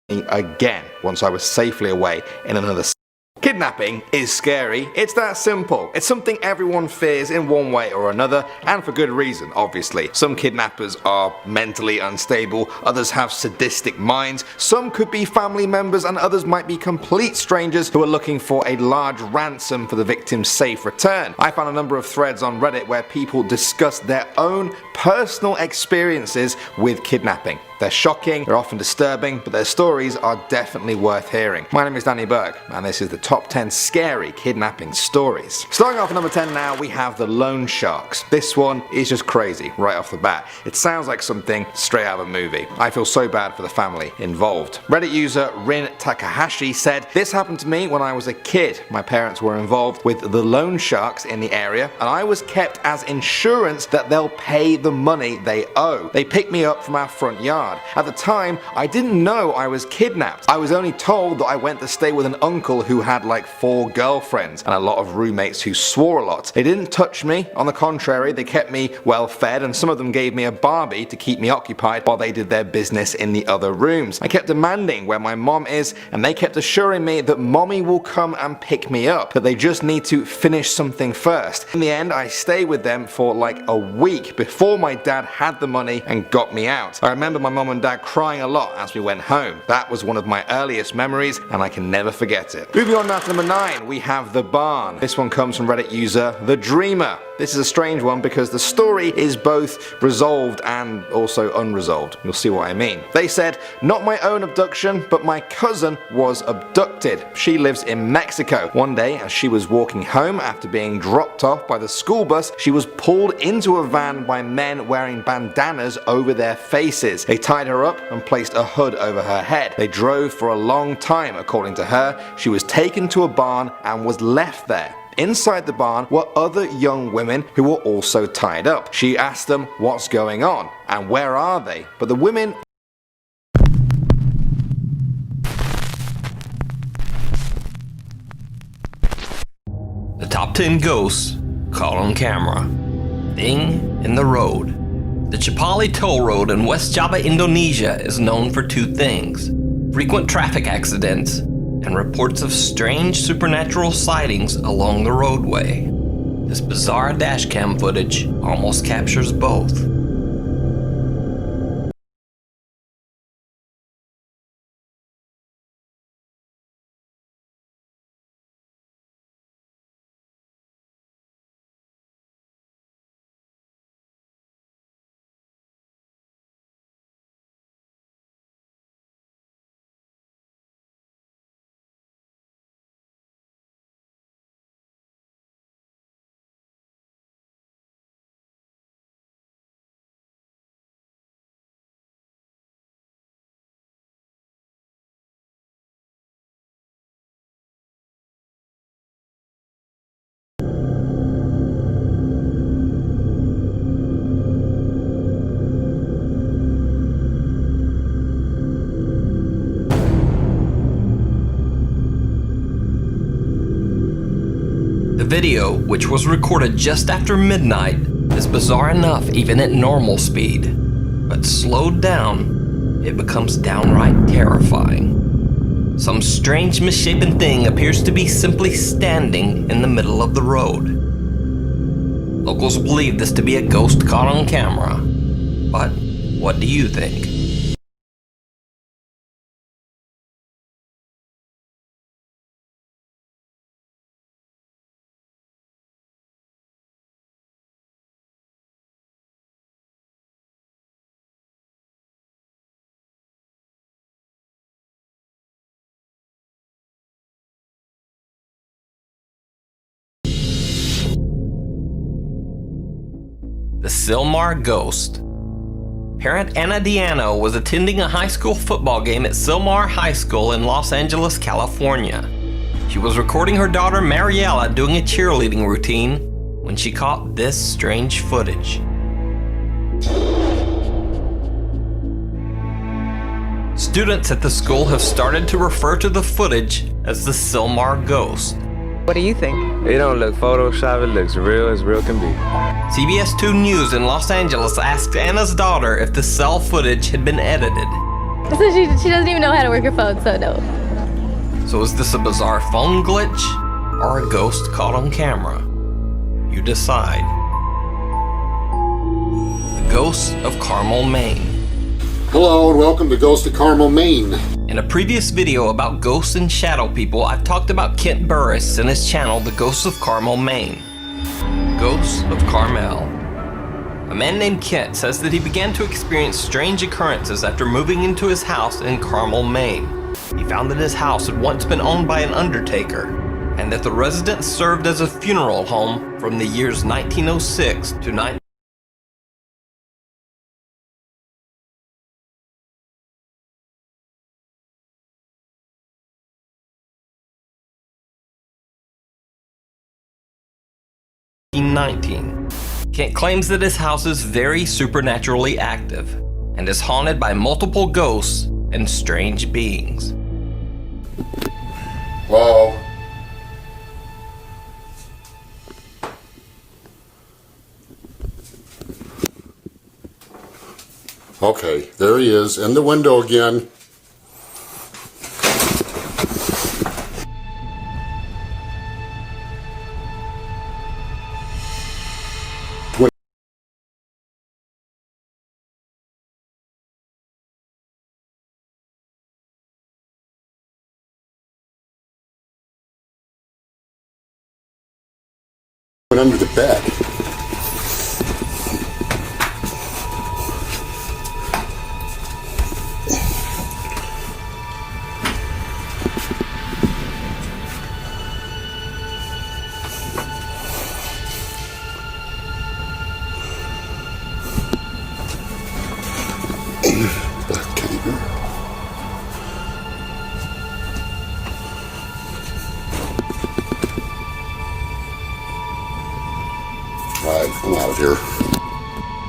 again once I was safely away in another city. Kidnapping is scary, it's that simple. It's something everyone fears in one way or another, and for good reason, obviously. Some kidnappers are mentally unstable, others have sadistic minds, some could be family members, and others might be complete strangers who are looking for a large ransom for the victim's safe return. I found a number of threads on Reddit where people discuss their own personal experiences with kidnapping. They're shocking, they're often disturbing, but their stories are definitely worth hearing. My name is Danny Burke, and this is the top 10 scary kidnapping stories. Starting off at number 10 now, we have the loan sharks. This one is just crazy right off the bat. It sounds like something straight out of a movie. I feel so bad for the family involved. Reddit user Rin Takahashi said, "This happened to me when I was a kid. My parents were involved with the loan sharks in the area, and I was kept as insurance that they'll pay the money they owe. They picked me up from our front yard. At the time, I didn't know I was kidnapped. I was only told that I went to stay with an uncle who had like 4 girlfriends and a lot of roommates who swore a lot. They didn't touch me. On the contrary, they kept me well fed, and some of them gave me a Barbie to keep me occupied while they did their business in the other rooms. I kept demanding where my mom is, and they kept assuring me that mommy will come and pick me up, that they just need to finish something first. In the end, I stayed with them for like a week before my dad had the money and got me out. I remember my mom and dad crying a lot as we went home. That was one of my earliest memories, and I can never forget it." Moving on now to number 9, we have the barn. This one comes from Reddit user The Dreamer. This is a strange one because the story is both resolved and also unresolved. You'll see what I mean. They said, "Not my own abduction, but my cousin was abducted. She lives in Mexico. One day, as she was walking home after being dropped off by the school bus, she was pulled into a van by men wearing bandanas over their faces. They tied her up and placed a hood over her head. They drove for a long time, according to her. She was taken to a barn and was left there. Inside the barn were other young women who were also tied up. She asked them what's going on and where are they, but the women The top 10 ghosts caught on camera. Thing in the road. The Cipali Toll Road in West Java, Indonesia is known for 2 things: frequent traffic accidents and reports of strange supernatural sightings along the roadway. This bizarre dashcam footage almost captures both. The video, which was recorded just after midnight, is bizarre enough even at normal speed, but slowed down, it becomes downright terrifying. Some strange misshapen thing appears to be simply standing in the middle of the road. Locals believe this to be a ghost caught on camera, but what do you think? The Sylmar Ghost. Parent Anna Diano was attending a high school football game at Sylmar High School in Los Angeles, California. She was recording her daughter Mariella doing a cheerleading routine when she caught this strange footage. Students at the school have started to refer to the footage as the Sylmar Ghost. What do you think? It don't look Photoshop, it looks real as real can be. CBS 2 News in Los Angeles asked Anna's daughter if the cell footage had been edited. So she doesn't even know how to work her phone, so no. So is this a bizarre phone glitch or a ghost caught on camera? You decide. The Ghost of Carmel, Maine. Hello and welcome to Ghost of Carmel, Maine. In a previous video about ghosts and shadow people, I've talked about Kent Burris and his channel, The Ghosts of Carmel, Maine. Ghosts of Carmel. A man named Kent says that he began to experience strange occurrences after moving into his house in Carmel, Maine. He found that his house had once been owned by an undertaker, and that the residence served as a funeral home from the years 1906 to 1919. Kent claims that his house is very supernaturally active and is haunted by multiple ghosts and strange beings. Hello. Okay, there he is, in the window again. Went under the bed. Alright, I'm out of here.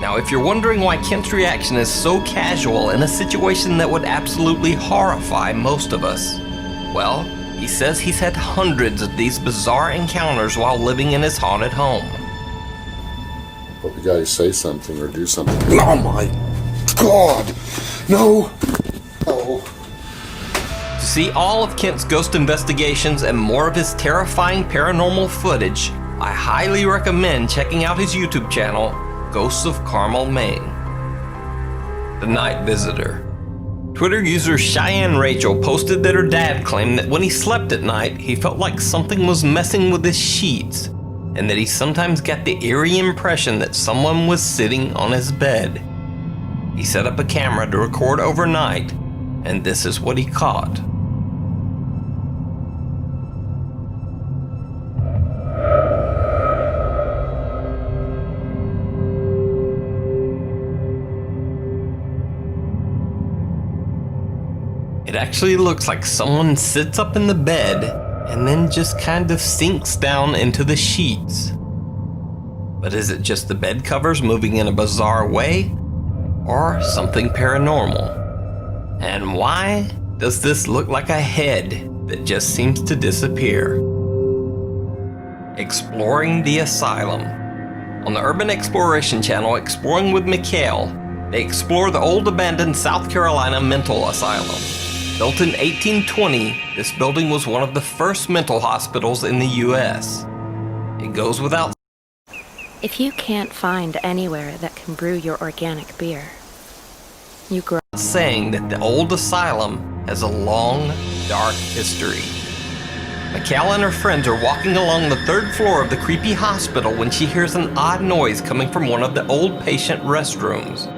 Now, if you're wondering why Kent's reaction is so casual in a situation that would absolutely horrify most of us, well, he says he's had hundreds of these bizarre encounters while living in his haunted home. Hope you guys say something or do something. Oh my God! No! Oh. To see all of Kent's ghost investigations and more of his terrifying paranormal footage, I highly recommend checking out his YouTube channel, Ghosts of Carmel, Maine. The Night Visitor. Twitter user Cheyenne Rachel posted that her dad claimed that when he slept at night, he felt like something was messing with his sheets, and that he sometimes got the eerie impression that someone was sitting on his bed. He set up a camera to record overnight, and this is what he caught. It actually looks like someone sits up in the bed and then just kind of sinks down into the sheets. But is it just the bed covers moving in a bizarre way, or something paranormal? And why does this look like a head that just seems to disappear? Exploring the Asylum. On the Urban Exploration channel, Exploring with Mikhail, they explore the old abandoned South Carolina mental asylum. Built in 1820, this building was one of the first mental hospitals in the U.S. It goes without If you can't find anywhere that can brew your organic beer, you grow. saying that the old asylum has a long, dark history. Mikhail and her friends are walking along the 3rd floor of the creepy hospital when she hears an odd noise coming from one of the old patient restrooms.